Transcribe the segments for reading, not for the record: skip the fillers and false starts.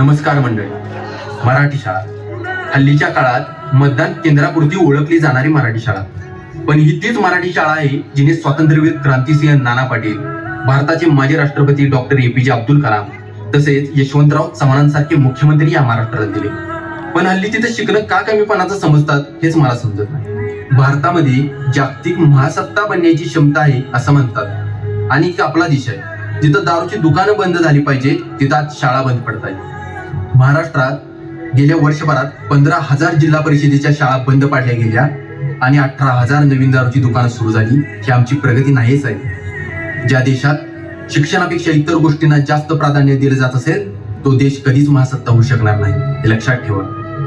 नमस्कार मंडळी. मराठी शाळा हल्लीच्या काळात मतदान केंद्रापुरती ओळखली जाणारी मराठी शाळा, पण ही तीच मराठी शाळा आहे जिने स्वातंत्र्यवीर क्रांतिसिंह नाना पाटील, भारताचे माजी राष्ट्रपती डॉक्टर APJ अब्दुल कलाम तसेच यशवंतराव चव्हाणांसारखे मुख्यमंत्री या महाराष्ट्राला दिले. पण हल्ली तिथे शिकणं का कमीपणाचं समजतात हेच मला समजत नाही. भारतामध्ये जागतिक महासत्ता बनण्याची क्षमता आहे असं म्हणतात, आणि आपला देश आहे जिथं दारूची दुकानं बंद झाली पाहिजे तिथं आज शाळा बंद पडत आहेत. महाराष्ट्रात गेल्या वर्षभरात 15,000 जिल्हा परिषदेच्या शाळा बंद पाडल्या गेल्या आणि 18,000 नवीन दारूची दुकानं सुरू झाली. ही आमची प्रगती नाहीच आहे. ज्या देशात शिक्षणापेक्षा इतर गोष्टींना जास्त प्राधान्य दिलं जात असेल तो देश कधीच महासत्ता होऊ शकणार नाही, हे लक्षात ठेवा.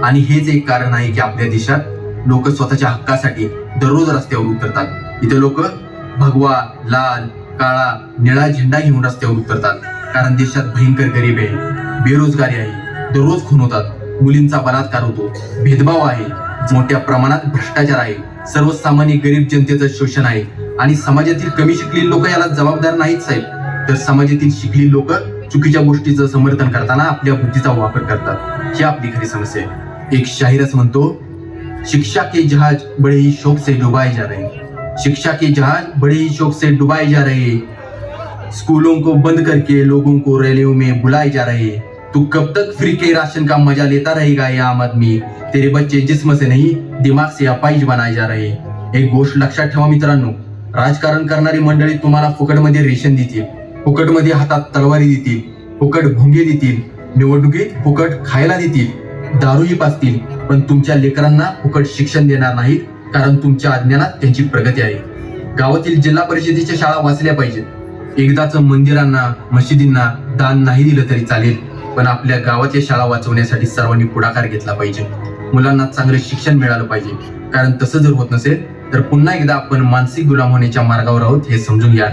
आणि हेच एक कारण आहे की आपल्या देशात लोक स्वतःच्या हक्कासाठी दररोज रस्त्यावर उतरतात. इथे लोक भगवा, लाल, काळा, निळा झेंडा घेऊन रस्त्यावर उतरतात, कारण देशात भयंकर गरिबी आहे, बेरोजगारी आहे, दररोज खून होतात, मुलींचा बलात्कार होतो, भेदभाव आहे, मोठ्या प्रमाणात भ्रष्टाचार आहे, सर्वसामान्य गरीब जनतेचं शोषण आहे. आणि समाजातील कमी शिकलेली लोक याला जबाबदार नाहीच आहेत, तर समाजातील शिकलेली लोक चुकीच्या गोष्टीचं समर्थन करताना आपल्या बुद्धीचा वापर करतात. ही आपली खरी समस्या आहे. एक शाहीरच म्हणतो, शिक्षा के जहाज बड़े ही शौक से डुबाए जा रहे हैं, शिक्षा के जहाज बड़े ही शौक से डुबाए जा रहे हैं, स्कूलों को बंद करके लोगों को रैलियों में बुलाए जा रहे हैं, तू कब तक फ्री के राशन का मजा लेता रहेगा ये आम आदमी, तेरे बच्चे जिस्म से नहीं दिमाग से अपाहिज बनाए जा रहे हैं. एक गोष्ट लक्षात ठेवा मित्रांनो, राजकारण करणारी मंडळी तुम्हाला फुकटमध्ये रेशन देतील, फुकटमध्ये हातात तलवारी देतील, फुकट भोंगे देतील, निवडणुकीत फुकट खायला देतील, दारूही पाजतील, पण तुमच्या लेकरांना फुकट शिक्षण देणार नाहीत, कारण तुमच्या अज्ञानात त्यांची प्रगती आहे. गावातील जिल्हा परिषदेच्या शाळा वाचल्या पाहिजेत. एकदाच मंदिरांना, मशिदींना दान नाही दिलं तरी चालेल, पण आपल्या गावाच्या शाळा वाचवण्यासाठी सर्वांनी पुढाकार घेतला पाहिजे. मुलांना चांगलं शिक्षण मिळालं पाहिजे, कारण तसं जर होत नसेल तर पुन्हा एकदा आपण मानसिक गुलाम होण्याच्या मार्गावर आहोत हे समजून घ्या.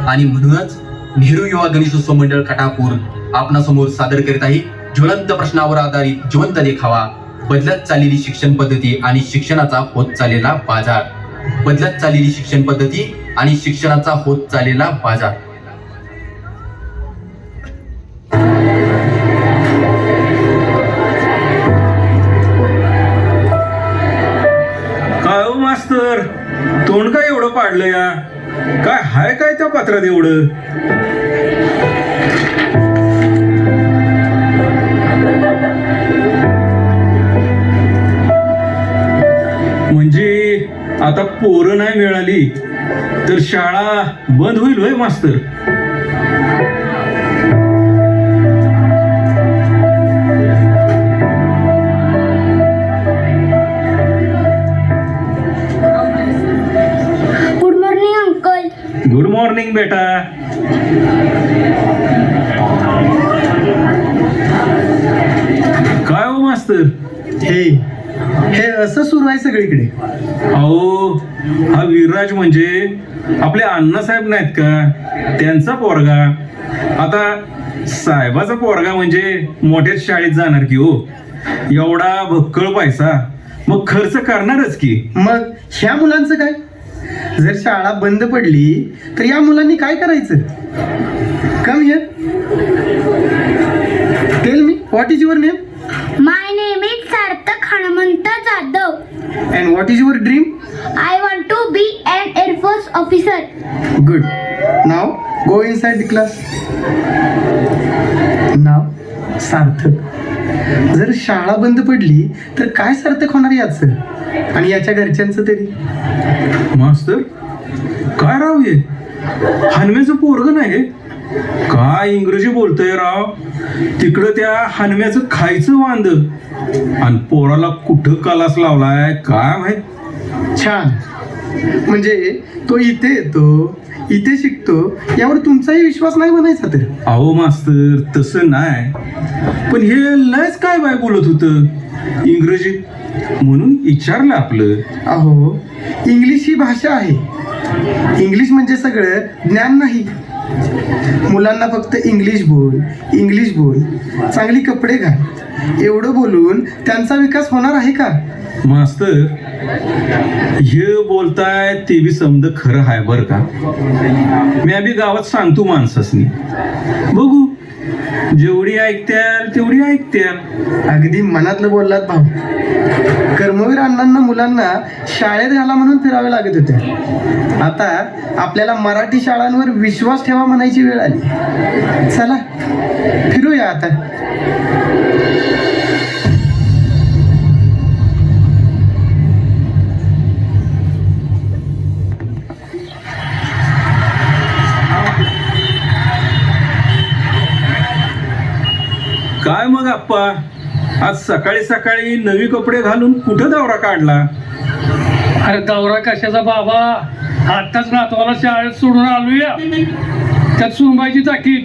आणि म्हणूनच नेहरू युवा गणेशोत्सव मंडळ खटापूर आपणासमोर सादर करीत आहे ज्वलंत प्रश्नावर आधारित जिवंत देखावा, बदलत चाललेली शिक्षण पद्धती आणि शिक्षणाचा होत चाललेला बाजार. बदलत चाललेली शिक्षण पद्धती आणि शिक्षणाचा होत चाललेला बाजार. काय हो मास्तर, तोंड काय एवढं पाडलं या? काय हाय काय त्या पत्रात एवढं? म्हणजे आता पोरं नाही मिळाली तर शाळा बंद होईल होय मास्तर? Good morning uncle. Good morning बेटा. काय हो मास्तर, हे असं सुरू आहे सगळीकडे. अहो हा विराज म्हणजे आपले अण्णासाहेब नाहीत का, त्यांचा पोरगा. आता साहेबाचा पोरगा म्हणजे मोठ्याच शाळेत जाणार की हो. एवढा भक्कळ पैसा मग खर्च करणारच की. मग ह्या मुलांचं काय? जर शाळा बंद पडली तर या मुलांनी काय करायचं? Come here, tell me, what is your name? My name is Sarthak Hanumant Jadhav. And what is your dream? I want to be an air force officer. Good. Now go inside the class. Now Sarthak. जर शाळा बंद पडली तर काय सार्थक होणार याचं आणि याच्या घरच्यांचं तरी? मास्तर काय राव हे? हनम्याचं पोरग नाही हे? काय इंग्रजी बोलतोय राव? तिकडं त्या हनम्याचं खायचं वांद आणि पोराला कुठं कलास लावलाय काय माहित. छान. म्हणजे तो इथे येतो, इथे शिकतो, यावर तुमचाही विश्वास नाही म्हणायचा तर? अहो मास्तर तसं नाही, पण हे लयच काय बाय बोलत होतं इंग्रजी, म्हणून विचारलं आपलं. अहो, इंग्लिश ही भाषा आहे. इंग्लिश म्हणजे सगळं ज्ञान नाही. मुलांना फक्त इंग्लिश बोल, इंग्लिश बोल, चांगली कपडे घाल एवढं बोलून त्यांचा विकास होणार आहे का? मास्तर हे बोलताय ते बी समज खरं आहे बरं का. मी बी गावात सांगतो माणसासनी, बघू जेवढी ऐकत्याल तेवढी ऐकत्याल. अगदी मनातलं बोललात भाऊ. कर्मवीर अण्णांना मुलांना शाळेत घाला म्हणून फिरावे लागत होते. आता आपल्याला मराठी शाळांवर विश्वास ठेवा म्हणायची वेळ आली. चला फिरूया आता. काय मग आप्पा, आज सकाळी सकाळी नवी कपडे घालून कुठं दौरा काढला? अरे दौरा कशाचा बाबा, आताच नातवाला शाळेत सोडून आलोया. त्यात सुनबाईची ताकीद,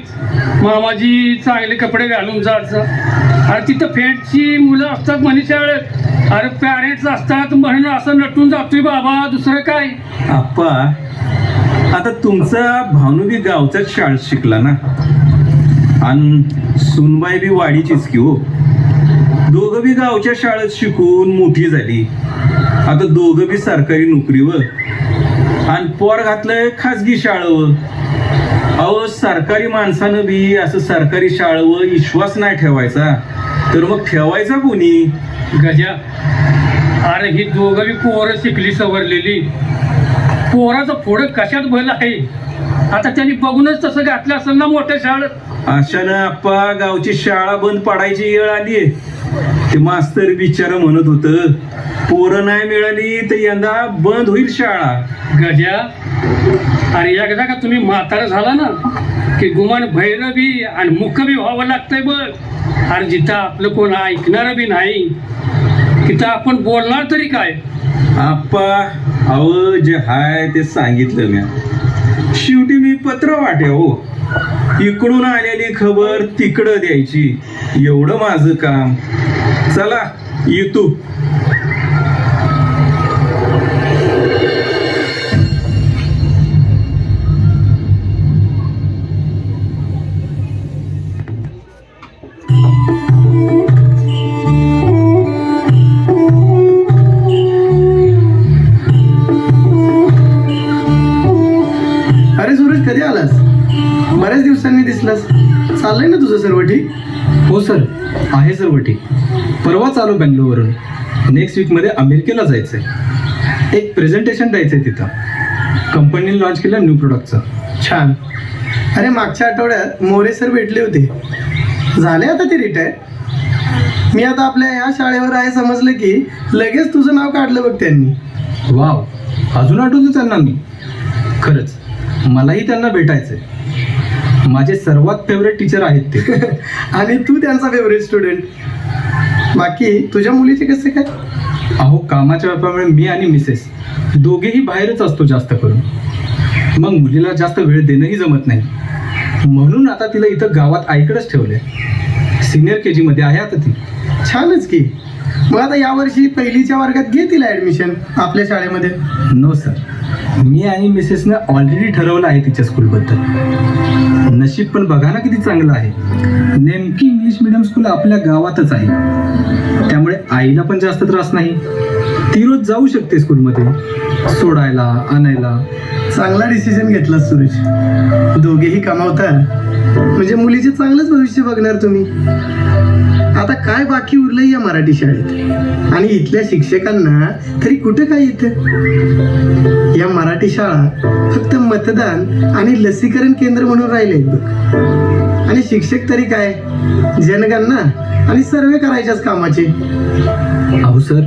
मामाजी चांगले कपडे घालून जायचं. अरे तिथं फेटची मुलं असतात म्हणे शाळेत. अरे पॅरेंट्स असतात म्हणून असं नटून जातोय बाबा, दुसरं काय. आप्पा, आता तुमचा भावनू बी गावच्याच शाळेत शिकला ना, आणि सुनबाई बी वाडीचीच की हो. दोघं बी गावच्या शाळेत शिकून मोठी झाली. आता दोघं बी सरकारी नोकरीवर, आणि पोर घातलंय खाजगी शाळेवर. अहो, सरकारी माणसानं बी असं सरकारी शाळेवर विश्वास नाही ठेवायचा, तर मग ठेवायचा कोणी? गजा, अरे ही दोघं बी पोरं शिकली सवरलेली. पोराचं पुढं कशात भल आहे. आता त्यांनी बघूनच तसं घातलं असेल ना मोठ्या शाळेत. अशानं आप्पा गावची शाळा बंद पडायची वेळ आली. ते मास्तर बिचारा म्हणत होतं, पोरं नाही मिळाली तर यंदा बंद होईल शाळा. गजा, अरे एकदा का तुम्ही म्हातारा झाला ना की गुमान भैर बी आणि मुख बी व्हावं लागतंय बघ. अरे जिथं आपलं कोण ऐकणार बी नाही तिथं आपण बोलणार तरी काय. आप्पा, अहो जे हाय ते सांगितलं म्या. शेवटी मी पत्र वाटे हो, इकडून आलेली खबर तिकडं द्यायची, एवढं माझं काम. चला येतो. अरे सूरज, कधी आलास? बऱ्याच दिवसांनी दिसलास. चाललंय ना तुझं सर्व ठीक? हो सर, आहे सर्व ठीक. परवाच आलो बँगलोरवरून. नेक्स्ट वीकमध्ये अमेरिकेला जायचं आहे. एक प्रेझेंटेशन द्यायचं आहे तिथं. कंपनीने लॉन्च केलं न्यू प्रोडक्टचं. छान. अरे मागच्या आठवड्यात मोरे सर भेटले होते. झाले आता ते रिटायर. मी आता आपल्या ह्या शाळेवर आहे समजलं की लगेच तुझं नाव काढलं बघ त्यांनी. वाव, अजून आठवतो त्यांना मी. खरंच मलाही त्यांना भेटायचं आहे. माझे सर्वात फेवरेट टीचर आहेत ते. आणि तू त्यांचा फेवरेट स्टुडंट. बाकी तुझ्या मुलीचे कसे काय? अहो, कामाच्या व्यापामुळे मी आणि मिसेस दोघेही बाहेरच असतो जास्त करून. मग मुलीला जास्त वेळ देणंही जमत नाही, म्हणून आता तिला इथं गावात आईकडेच ठेवलंय. सिनियर KG मध्ये आहे आता ती. छानच की. मग आता यावर्षी पहिलीच्या वर्गात घे तिला ॲडमिशन आपल्या शाळेमध्ये. नो सर, मी आणि मिसेसनं ऑलरेडी ठरवलं आहे तिच्या स्कूलबद्दल. नशीब पण बघा ना किती चांगलं आहे. नेमकी इंग्लिश मिडियम स्कूल आपल्या गावातच आहे, त्यामुळे आईला पण जास्त त्रास नाही. ती रोज जाऊ शकते स्कूलमध्ये, सोडायला आणायला. चांगला डिसिजन घेतला सुरेश. दोघेही कमावतात म्हणजे मुलीचे चांगलंच भविष्य बघणार तुम्ही. आता काय बाकी उरलंय या मराठी शाळेत, आणि इथल्या शिक्षकांना तरी कुठं काय येतं. या मराठी शाळा फक्त मतदान आणि लसीकरण केंद्र म्हणून राहिलेत बघ. आणि शिक्षक तरी काय जनगणना आणि सर्वे करायच्याच कामाचे. अहो सर,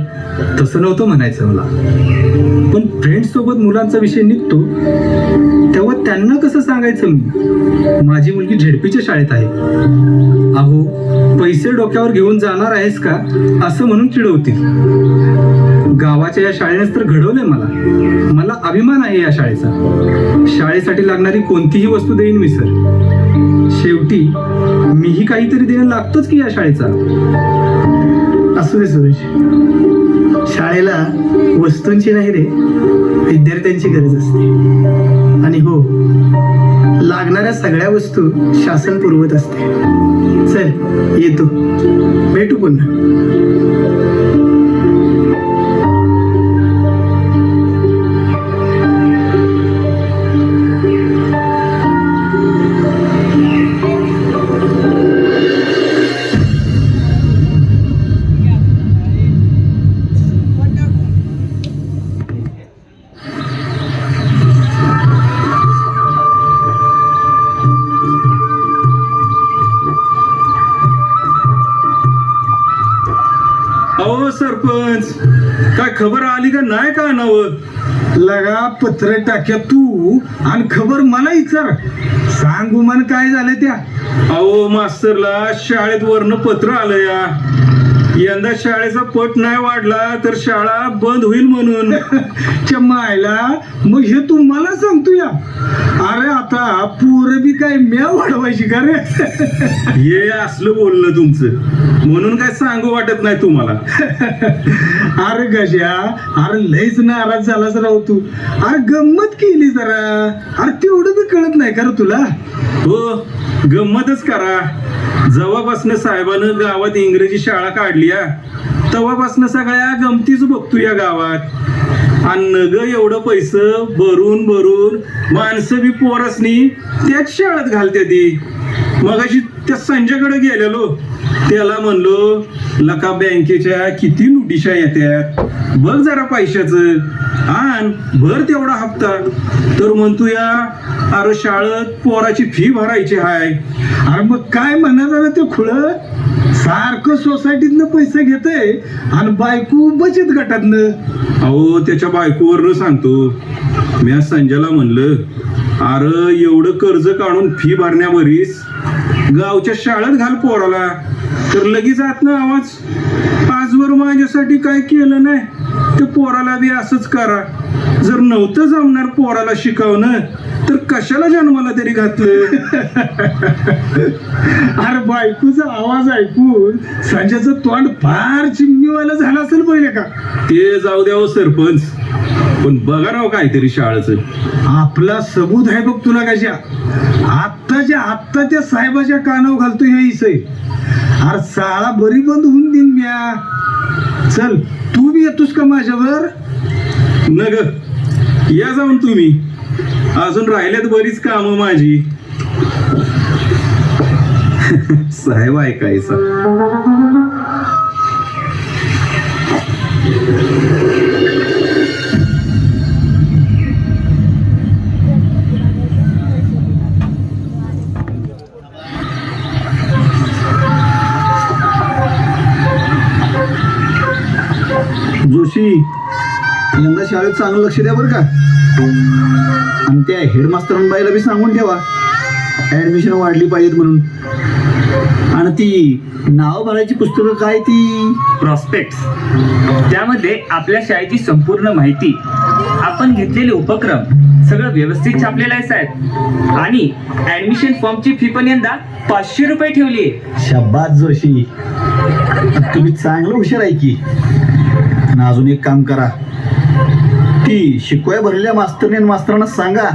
तसं नव्हतं म्हणायचं मला. पण फ्रेंड्स सोबत मुलांचा विषय निघतो तेव्हा त्यांना कसं सांगायचं मी माझी मुलगी झेडपीच्या शाळेत आहे. अहो, पैसे डोक्यावर घेऊन जाणार आहेस का असं म्हणून चिडवतील. गावाच्या या शाळेनेच तर घडवलंय मला. मला अभिमान आहे या शाळेचा. शाळेसाठी लागणारी कोणतीही वस्तू देईन मी सर. शेवटी मीही काहीतरी देणं लागतोच की या शाळेचा. असू दे सुरेश, शाळेला वस्तूंची नाही रे, विद्यार्थ्यांची गरज असते. आणि हो, लागणाऱ्या सगळ्या वस्तू शासन पुरवत असते. चल येतो, भेटू पुन्हा. अहो सरपंच, काय खबर आली का नाही का नावं? लगा पत्र टाक्या तू आणि खबर मला विचार. सांगू मन काय झालं त्या. अहो मास्तरला शाळेत वरनं पत्र आलं या, यंदा शाळेचा पट नाही वाढला तर शाळा बंद होईल म्हणून. चम्मायला मग हे तू मला सांगतो या. अरे आता पोरं बी काय म्या वाढवायची का रे. हे असलं बोलणं तुमचं, म्हणून काय सांगू वाटत नाही तुम्हाला. अरे गजा, अरे लयच नाराज झालाच राव तू. अरे गंमत केली जरा. अरे तेवढं बी कळत नाही का रे तुला. हो गंमतच करा. जेव्हापासनं साहेबानं गावात इंग्रजी शाळा काढली तेव्हापासनं सगळ्या गमतीच बघतो या गावात. आणि नग एवढं पैसे भरून भरून माणसं बी पोरसनी त्याच शाळेत घालते ती. मगाशी त्या संजयकडे गेलेलो, त्याला म्हणलो लका बँकेच्या किती नोटिशा येतात बघ जरा पैशाचं आण भर तेवढा हप्ता. तर म्हणतो या अरे शाळेत पोराची फी भरायची हाय. अरे मग काय म्हणाला ते खुळ. सारखं सोसायटीतनं पैसे घेते आणि बायको बचत गटातनं. अहो त्याच्या बायकोवरनं सांगतो. मी संजयला म्हणलं अरे एवढं कर्ज काढून फी भरण्यावरीस गावच्या शाळेत घाल पोराला. तर लगेच आतनं आवाज, आजवर माझ्यासाठी काय केलं नाही ते पोराला बी असंच करा. जर नव्हतं जमणार पोराला शिकवणं तर कशाला जन्माला तरी घातलं. अरे बायकोचा आवाज ऐकून संजयचं तोंड फार चिमणीवाला झालं असेल पहिले का. ते जाऊ द्यावं सरपंच, पण बघा राव काहीतरी शाळेचं. आपला सबूत आहे बघ तुला कशा. आत्ताच्या आत्ता त्या साहेबाच्या कानावर घालतो हे इसय. अरे शाळा बरी बंद होऊन देईन म्या. चल तू बी येतोस का माझ्यावर. नग या जाऊन तुम्ही, अजून राहिल्यात बरीच कामं माझी. साहेब ऐकायचा. जोशी, यंदा शाळेत चांगलं लक्ष द्या बरं का. आणि त्या हेडमास्टरांबाईला बी सांगून ठेवा ऍडमिशन वाढली पाहिजेत म्हणून. आणि ती नाव भरायची पुस्तकं काय ती प्रॉस्पेक्ट्स, त्यामध्ये आपल्या शाळेची संपूर्ण माहिती, आपण घेतलेले उपक्रम सगळं व्यवस्थित छापलेलं आहे साहेब. आणि ऍडमिशन फॉर्मची फी पण यंदा 500 रुपये ठेवली आहे. शाबास जोशी, तुम्ही चांगलं हुशार आहे की. आणि अजून एक काम करा, ती शिकवाय भरलेल्या मास्तरने आणि मास्तरांना सांगा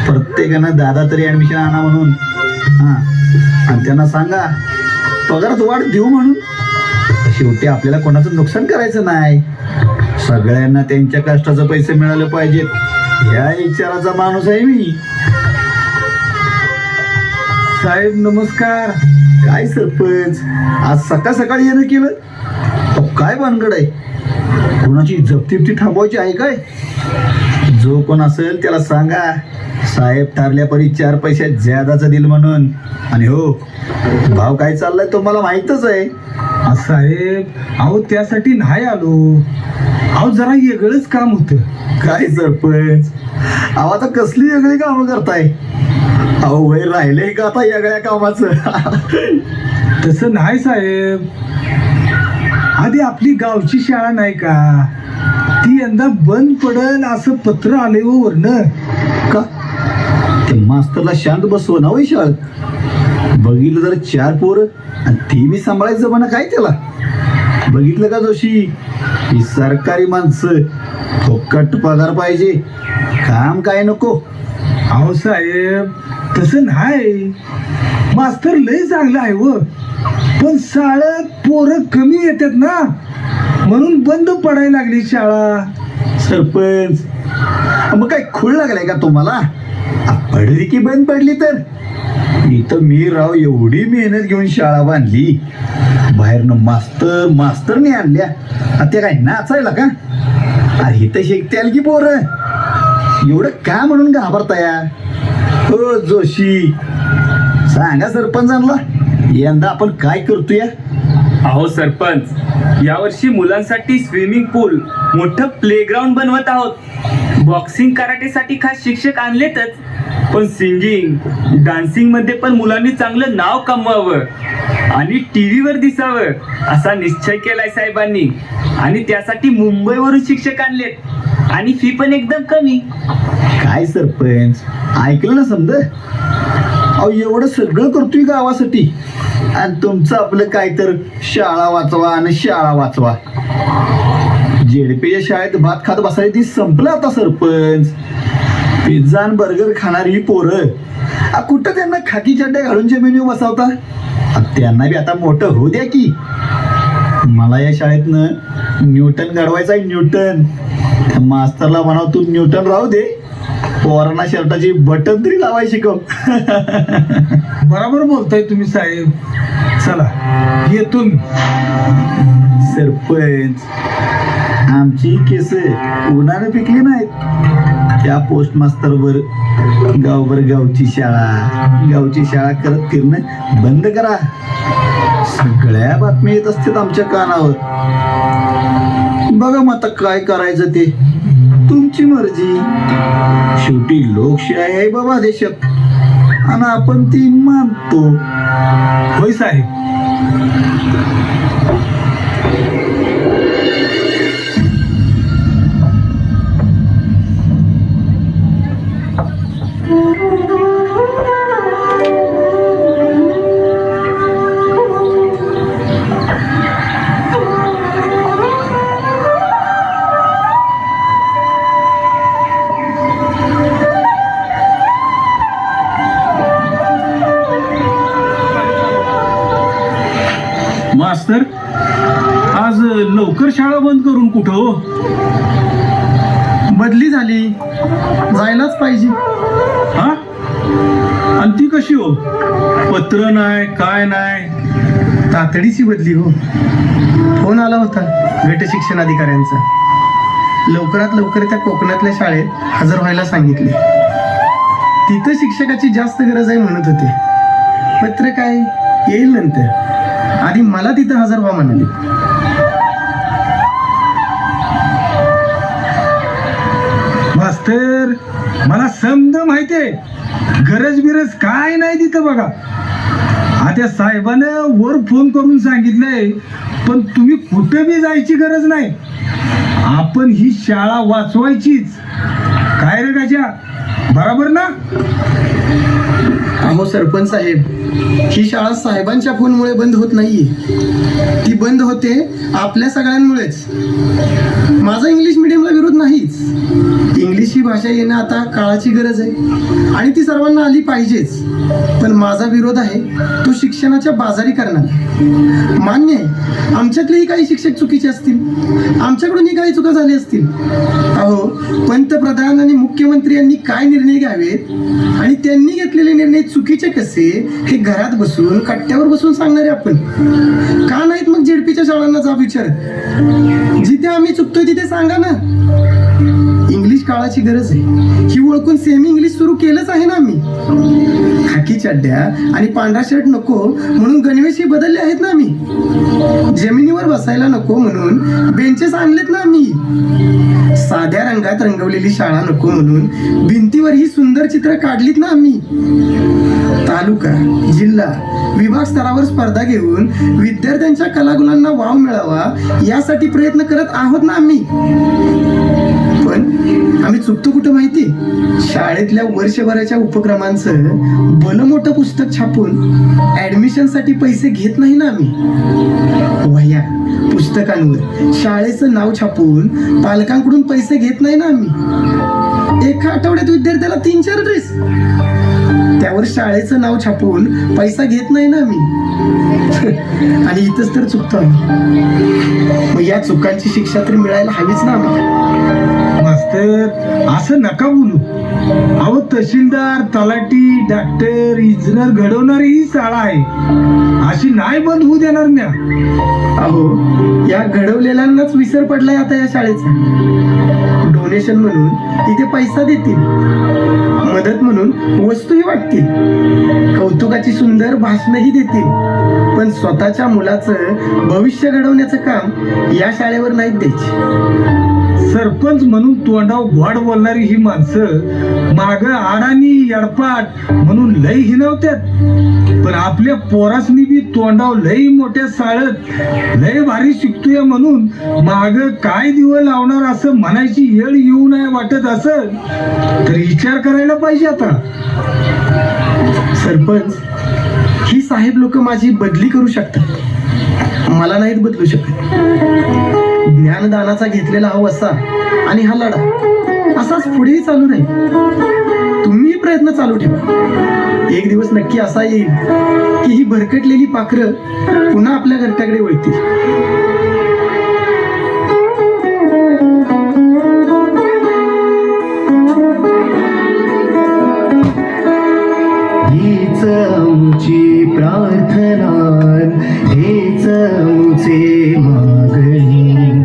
प्रत्येकानं दादा तरी ऍडमिशन आणा म्हणून. हां, आणि त्यांना सांगा पगारात वाढ देऊ म्हणून. शेवटी आपल्याला कोणाचं नुकसान करायचं नाही. सगळ्यांना त्यांच्या कष्टाचं पैसे मिळाले पाहिजेत ह्या विचाराचा माणूस आहे मी. साहेब नमस्कार. काय सरपंच, आज सकाळ सकाळी येणं केलं. अहो, काय भानगड आहे. कोणाची जप्ती थांबवायची आहे काय. जो कोण असेल त्याला सांगा साहेब ठरल्या परी 4 पैसे ज्यादाचं दिल म्हणून. आणि हो, भाव काय चाललाय तो मला माहीतच आहे. साहेब अहो त्यासाठी नाही आलो. अहो जरा वेगळंच काम होतं. काय सरपंच, अहो आता कसली वेगळी कामं करताय. अहो वय राहिलंय का आता वेगळ्या कामाचं. तसं नाही साहेब. आधी आपली गावची शाळा नाही का, ती यंदा बंद पडल असं पत्र आले व वरनं. का ते मास्तरला शांत बसव ना वय शाळेत. बघितलं जर 4 पोरं आणि ती मी सांभाळायचं म्हणा काय त्याला. बघितलं का जोशी, ही सरकारी माणसं, फुकट पगार पाहिजे, काम काय नको. अहो साहेब तसं नाही. मास्तर लय चांगलं आहे व, पण शाळेत पोरं कमी येतात ना, म्हणून बंद पडायला लागली शाळा. सरपंच मग काय खूळ लागलाय का तुम्हाला. पडली की बंद पडली तर. इथं मी राव एवढी मेहनत घेऊन शाळा बांधली, बाहेरनं मास्तरने आणल्या. त्या काय नाचायला का. अरे इथं शिकते आली की पोरं. एवढं का म्हणून घाबरताय. हो जोशी, सांगा सरपंचांना यंदा आपण काय करतोय. अहो सरपंच, यावर्षी मुलांसाठी स्विमिंग पूल, मोठं प्लेग्राऊंड बनवत आहोत. बॉक्सिंग कराटेसाठी खास शिक्षक आणलेतच, पण सिंगिंग डान्सिंग मध्ये पण मुलांनी चांगलं नाव कमवावं आणि टीव्हीवर दिसावं असा निश्चय केलाय साहेबांनी. आणि त्यासाठी मुंबईवरून शिक्षक आणलेत आणि फी पण एकदम कमी. काय सरपंच, ऐकलं ना समजा. अहो एवढं सगळं करतोय गावासाठी आणि तुमचं आपलं काय तर शाळा वाचवा आणि शाळा वाचवा. जेडपीच्या शाळेत भात खात बसायची ती संपलं आता सरपंच. पिझ्झा आणि बर्गर खाणारी ही पोरं कुठं त्यांना खाकी चड्ड्या घालून मेन्यू बसवता. त्यांना बी आता मोठं होऊ द्या की. मला या शाळेतनं न्यूटन घडवायचा आहे, न्यूटन. त्या मास्तरला म्हणाव तू न्यूटन राहू दे, पोरांना शर्टाची बटन तरी लावाय शिकव. बरोबर बोलताय तुम्ही साहेब. चला येतो मी. सरपंच, आमची केस उन्हाने पिकली नाहीत. त्या पोस्ट मास्तरवर गावभर गावची शाळा करत फिरणं बंद करा. सगळ्या बातम्या येत असतात आमच्या कानावर. बघा मग आता काय करायचं ते तुमची मर्जी. शेवटी लोकशाही आहे बाबा देशात आणि आपण ती मानतो. होय साहेब. मास्तर, आज लवकर शाळा बंद करून कुठं हो? बदली झाली, जायलाच पाहिजे. हा? आणि ती कशी हो? पत्र नाही, काय नाही. तातडीची बदली हो. फोन आला होता गट शिक्षण अधिकाऱ्यांचा. लवकरात लवकर त्या कोकणातल्या शाळेत हजर व्हायला सांगितले. तिथं शिक्षकाची जास्त गरज आहे म्हणत होते. पत्र काय येईल नंतर, आधी मला तिथं हजर व्हा म्हणाले. मास्तर, मला समज माहितीये, गरज बिरज काय नाही तिथं बघा. त्या साहेबानं वर फोन करून सांगितलंय, पण तुम्ही कुठे बी जायची गरज नाही. आपण ही शाळा वाचवायचीच. काय रे गाजा, बरोबर ना? अहो सरपंच साहेब, ही शाळा साहेबांच्या फोनमुळे बंद होत नाहीये. ती बंद होते आपल्या सगळ्यांमुळेच. माझा इंग्लिश मिडियमला विरोध नाहीच. इंग्लिश ही भाषा येणं आता काळाची गरज आहे आणि ती सर्वांना आली पाहिजेच. पण माझा विरोध आहे तो शिक्षणाच्या बाजारीकरणाला. मान्य आहे आमच्यातलेही काही शिक्षक चुकीचे असतील, आमच्याकडूनही काही चुका झाल्या असतील. अहो पंतप्रधान आणि मुख्यमंत्री यांनी काय निर्णय घ्यावेत आणि त्यांनी घेतलेले निर्णय चुकीचे कसे हे घरात बसून कट्ट्यावर बसून सांगणारे आपण का नाहीत? मग जेडपीच्या शाळांना जा विचार. जिथे आम्ही चुकतोय तिथे सांगा ना. इंग्लिश काळाची गरज आहे ही ओळखून सेमी इंग्लिश सुरू केलंच आहे ना आम्ही. खाकी चड्ड्या आणि पांढरा शर्ट नको म्हणून गणवेशी बदलले आहेत ना आम्ही. जमिनीवर बसायला नको म्हणून बेंचेस आणलेत ना आम्ही. साध्या रंगात रंगवलेली शाळा नको म्हणून भिंतीवर ही सुंदर चित्र काढलीत ना आम्ही. तालुका, जिल्हा, विभाग स्तरावर स्पर्धा घेऊन विद्यार्थ्यांच्या कलागुणांना वाव मिळावा यासाठी प्रयत्न करत आहोत ना आम्ही. पण आम्ही चुकतो कुठं माहिती? शाळेतल्या वर्षभराच्या उपक्रमांचं भलं मोठं पुस्तक छापून ऍडमिशनसाठी पैसे घेत नाही ना आम्ही. वह्या पुस्तकांवर शाळेचं नाव छापून पालकांकडून पैसे घेत नाही ना आम्ही. एका आठवड्यात विद्यार्थ्याला 3-4 ड्रेस, त्यावर शाळेचं नाव छापून पैसा घेत नाही ना आम्ही. आणि इथंच तर चुकतो आम्ही. मग या चुकांची शिक्षा तरी मिळायला हवीच ना आम्हाला. मास्तर, असं नका बोलू. अहो तहसीलदार, तलाठी, डॉक्टर, इंजिनियर घडवणारी ही शाळा आहे. अशी नाही बंद होऊ देणार म्या. अहो या घडवलेल्यांनाच विसर पडलाय आता या शाळेचा. डोनेशन म्हणून इथे पैसा देतील, मदत म्हणून वस्तूही वाटतील, कौतुकाची सुंदर भाषणही देतील, पण स्वतःच्या मुलाचं भविष्य घडवण्याचं काम या शाळेवर नाहीत द्यायचे. सरपंच म्हणून तोंडाव गोड बोलणारी ही माणसं माग आडानी यडपाट म्हणून लय हिनवत्यात, पण आपल्या पोरासनी बी तोंडाव लय मोठ्या शाळेत लय भारी शिकतोय म्हणून माग काय दिवं लावणार असं म्हणायची येळ येऊ नये वाटत असं तर विचार करायला पाहिजे आता. सरपंच, ही साहेब लोक माझी बदली करू शकतात, मला नाहीत बदलू शकत. ज्ञानदानाचा घेतलेला हा वसा आणि हा लढा असाच पुढेही चालू राहील. तुम्ही प्रयत्न चालू ठेवा. एक दिवस नक्की असा येईल की ही भरकटलेली पाखरं पुन्हा आपल्या घरट्याकडे वळतील. हीच आमची प्रार्थना